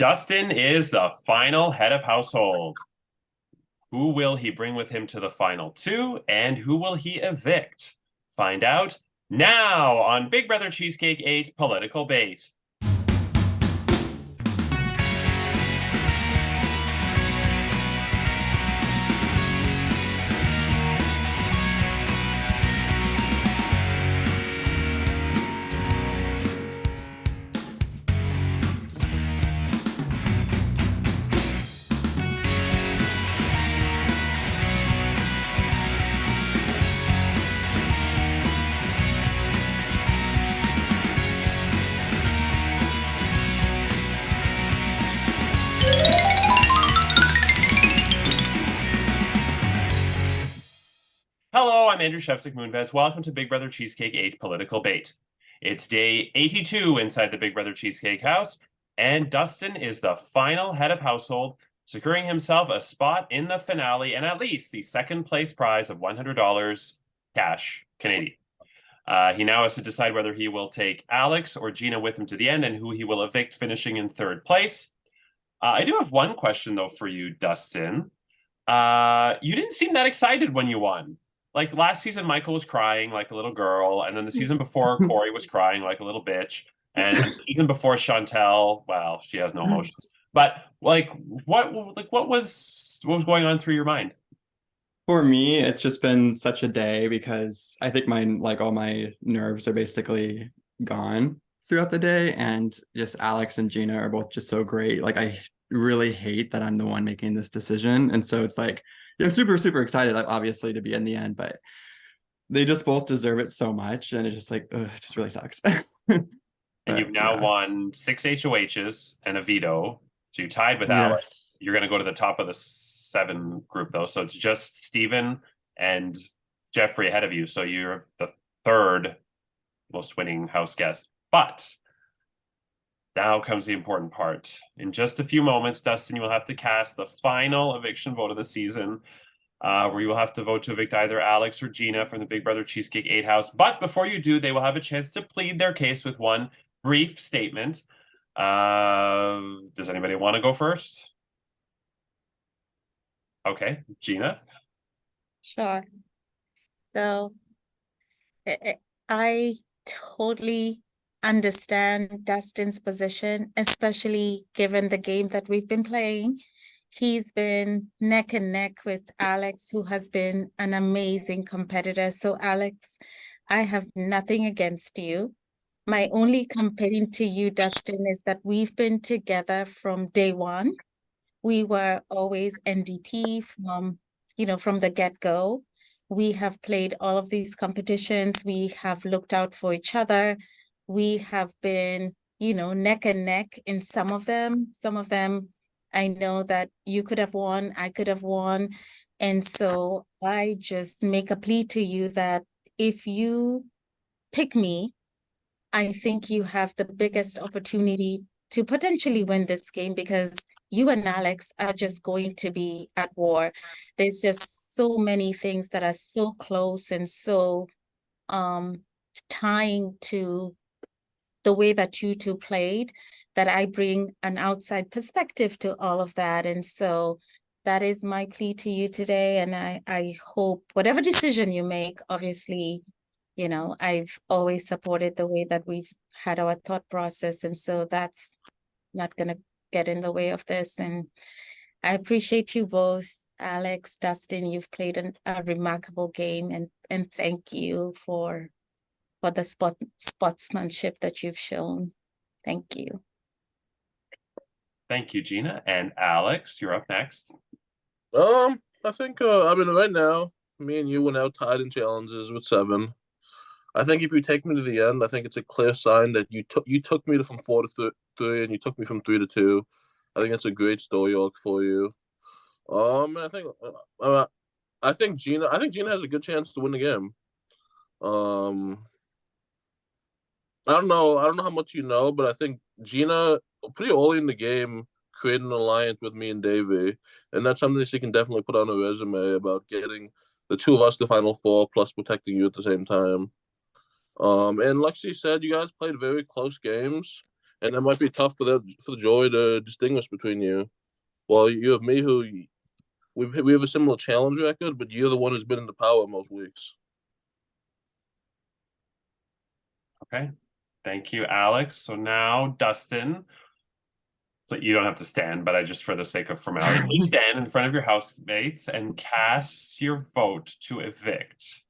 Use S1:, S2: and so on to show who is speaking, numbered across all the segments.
S1: Dustin is the final head of household. Who will he bring with him to the final two, and who will he evict? Find out now on Big Brother Cheesecake 8 Political Bait. Hello, I'm Andrew Shevsik Moonves. Welcome to Big Brother Cheesecake 8 Political Bait. It's day 82 inside the Big Brother Cheesecake house, and Dustin is the final head of household, securing himself a spot in the finale and at least the second place prize of $100 cash Canadian. He now has to decide whether he will take Alex or Gina with him to the end and who he will evict, finishing in third place. I do have one question, though, for you, Dustin. You didn't seem that excited when you won. Like last season, Michael was crying like a little girl, and then the season before, Corey was crying like a little bitch, and the season before, Chantel, well, she has no emotions. But what was going on through your mind?
S2: For me, it's just been such a day because I think all my nerves are basically gone throughout the day. And just Alex and Gina are both just so great. Like, I really hate that I'm the one making this decision. And so it's like, yeah, I'm super, super excited, obviously, to be in the end, but they just both deserve it so much. And it's just like, ugh, it just really sucks.
S1: And
S2: But
S1: you've now
S2: yeah,
S1: won 6 HOHs and a veto, so you tied with Alex.
S2: yes.
S1: You're going to go to the top of the 7 group, though, so it's just Steven and Jeffrey ahead of you. So you're the third most winning house guest. But now comes the important part. In just a few moments, Dustin, you will have to cast the final eviction vote of the season, where you will have to vote to evict either Alex or Gina from the Big Brother Cheesecake 8 house. But before you do, they will have a chance to plead their case with one brief statement. Does anybody want to go first? Okay, Gina.
S3: Sure. So I totally understand Dustin's position, especially given the game that we've been playing. He's been neck and neck with Alex, who has been an amazing competitor. So, Alex, I have nothing against you. My only complaint to you, Dustin, is that we've been together from day one. We were always NDP from the get-go. We have played all of these competitions. We have looked out for each other. We have been, neck and neck in some of them. Some of them, I know that you could have won, I could have won. And so I just make a plea to you that if you pick me, I think you have the biggest opportunity to potentially win this game because you and Alex are just going to be at war. There's just so many things that are so close and so tying to the way that you two played that I bring an outside perspective to all of that. And so that is my plea to you today. And I hope whatever decision you make, obviously, I've always supported the way that we've had our thought process. And so that's not going to get in the way of this. And I appreciate you both, Alex, Dustin. You've played a remarkable game, and thank you for the sportsmanship that you've shown. Thank you.
S1: Thank you, Gina. And Alex, you're up next.
S4: I think right now, me and you were now tied in challenges with 7. I think if you take me to the end, I think it's a clear sign that you took me from 4 to 3, and you took me from 3 to 2. I think it's a great story arc for you. I think Gina has a good chance to win the game. I don't know how much you know, but I think Gina pretty early in the game created an alliance with me and Davey, and that's something she can definitely put on her resume about getting the two of us to Final Four plus protecting you at the same time. And like she said, you guys played very close games, and it might be tough for Joey to distinguish between you. Well, you have me, who we have a similar challenge record, but you're the one who's been in the power most weeks.
S1: Okay. Thank you, Alex. So now, Dustin, so you don't have to stand, but I just, for the sake of formality, please stand in front of your housemates and cast your vote to evict.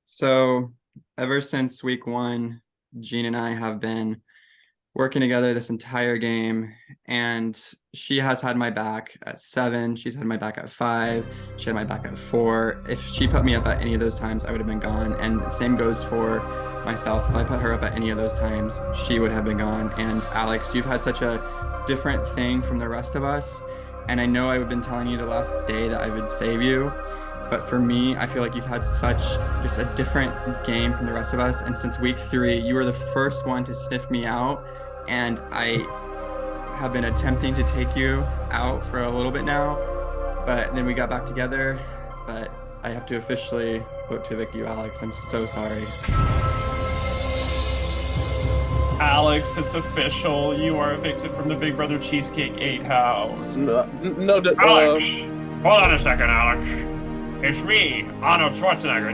S2: So ever since week 1, Jean and I have been working together this entire game, and she has had my back at 7. She's had my back at 5. She had my back at 4. If she put me up at any of those times, I would have been gone. And the same goes for myself. If I put her up at any of those times, she would have been gone. And Alex, you've had such a different thing from the rest of us. And I know I've been telling you the last day that I would save you. But for me, I feel like you've had such just a different game from the rest of us. And since week 3, you were the first one to sniff me out. And I have been attempting to take you out for a little bit now, but then we got back together. But I have to officially vote to evict you, Alex. I'm so sorry.
S1: Alex, it's official. You are evicted from the Big Brother Cheesecake 8 house.
S4: No,
S1: Alex, hold on a second, Alex. It's me, Arnold Schwarzenegger.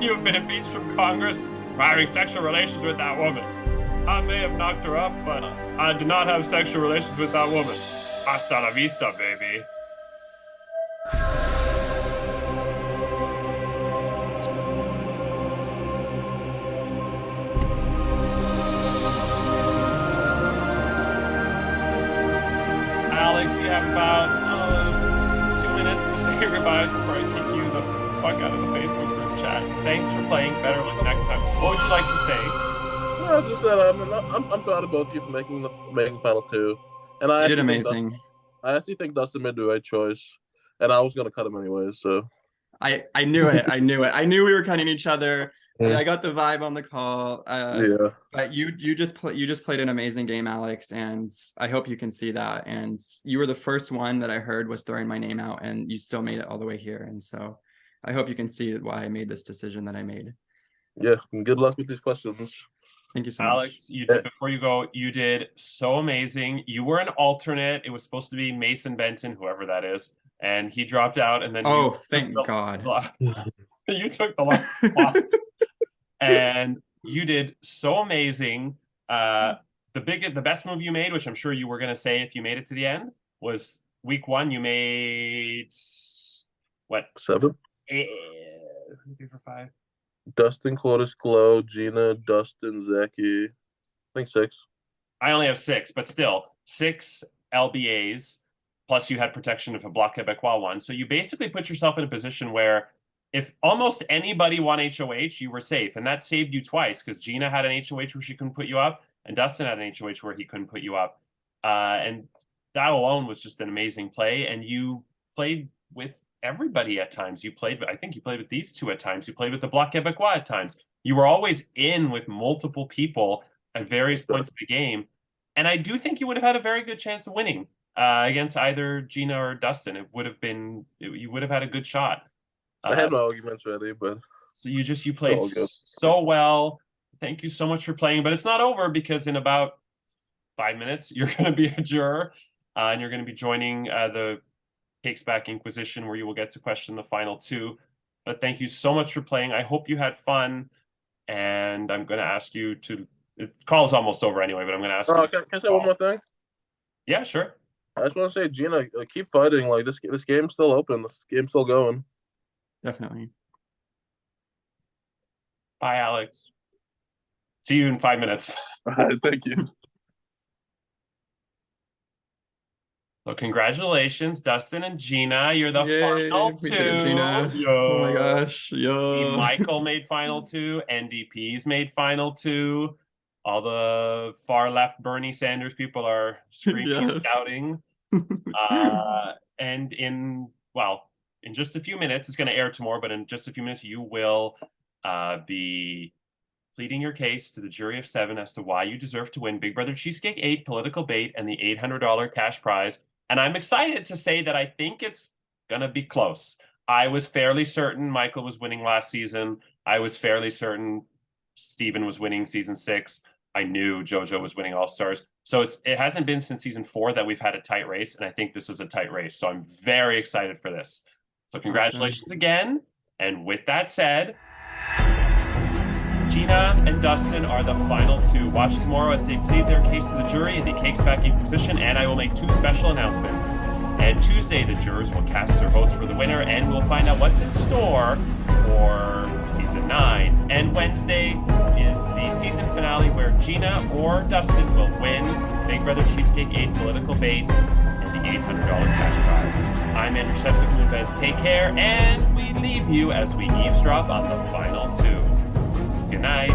S1: You have been impeached from Congress for having sexual relations with that woman. I may have knocked her up, but I did not have sexual relations with that woman. Hasta la vista, baby. Alex, you have about 2 minutes to say your goodbyes before I kick you the fuck out of the Facebook group chat. Thanks for playing. Better luck next time. What would you like to say?
S4: no, just that I'm proud of both of you for making final 2, and
S2: You did amazing.
S4: I actually think Dustin made the right choice, and I was gonna cut him anyways. So
S2: I knew it. I knew it. I knew we were cutting each other.
S4: Yeah.
S2: I got the vibe on the call.
S4: yeah,
S2: But you just played an amazing game, Alex, and I hope you can see that. And you were the first one that I heard was throwing my name out, and you still made it all the way here. And so I hope you can see why I made this decision that I made.
S4: yeah. And good luck with these questions.
S2: Thank you so
S1: Alex,
S2: much.
S1: you did, before you go, you did so amazing. You were an alternate. It was supposed to be Mason Benton, whoever that is, and he dropped out. And then
S2: Thank God.
S1: You took the last spot, and you did so amazing. The best move you made, which I'm sure you were going to say if you made it to the end, was week 1. You made what?
S4: 7.
S1: 3 for 5.
S4: Dustin, Claudius, Glow, Gina, Dustin, Zachy. I think 6.
S1: I only have 6, but still 6 LBAs. Plus, you had protection if a Bloc Québécois won. So you basically put yourself in a position where if almost anybody won HOH, you were safe. And that saved you twice because Gina had an HOH where she couldn't put you up, and Dustin had an HOH where he couldn't put you up. And that alone was just an amazing play. And you played with everybody at times. I think you played with these 2 at times. You played with the Bloc Québécois at times. You were always in with multiple people at various points of the game. And I do think you would have had a very good chance of winning against either Gina or Dustin. You would have had a good shot.
S4: I had my arguments ready, but
S1: so you played so well. Thank you so much for playing, but it's not over because in about 5 minutes, you're going to be a juror and you're going to be joining the Takes Back Inquisition, where you will get to question the final 2. But thank you so much for playing. I hope you had fun, and I'm going to ask you to. The call is almost over anyway, but I'm going to ask you.
S4: Can I say one more thing?
S1: Yeah, sure.
S4: I just want to say, Gina, keep fighting. Like this game's still open. This game's still going.
S2: Definitely.
S1: Bye, Alex. See you in 5 minutes.
S4: All right, thank you.
S1: So congratulations, Dustin and Gina. You're the
S2: Yay,
S1: final
S2: we
S1: 2.
S2: did it, Gina.
S1: Yo.
S2: Oh my gosh. Yo.
S1: Team Michael made final 2. NDP's made final 2. All the far left Bernie Sanders people are screaming and shouting. And in just a few minutes, it's going to air tomorrow, but in just a few minutes, you will be pleading your case to the jury of 7 as to why you deserve to win Big Brother Cheesecake 8 political bait and the $800 cash prize. And I'm excited to say that I think it's going to be close. I was fairly certain Michael was winning last season. I was fairly certain Steven was winning season 6. I knew JoJo was winning All Stars. So it hasn't been since season 4 that we've had a tight race, and I think this is a tight race. So I'm very excited for this. So congratulations again. And with that said, Gina and Dustin are the final 2. Watch tomorrow as they plead their case to the jury in the Cakes Back Inquisition, and I will make 2 special announcements. And Tuesday, the jurors will cast their votes for the winner, and we'll find out what's in store for season 9. And Wednesday is the season finale where Gina or Dustin will win Big Brother Cheesecake 8 Political Bait and the $800 cash prize. I'm Andrew Shevsik. Take care, and we leave you as we eavesdrop on the final 2. Good night.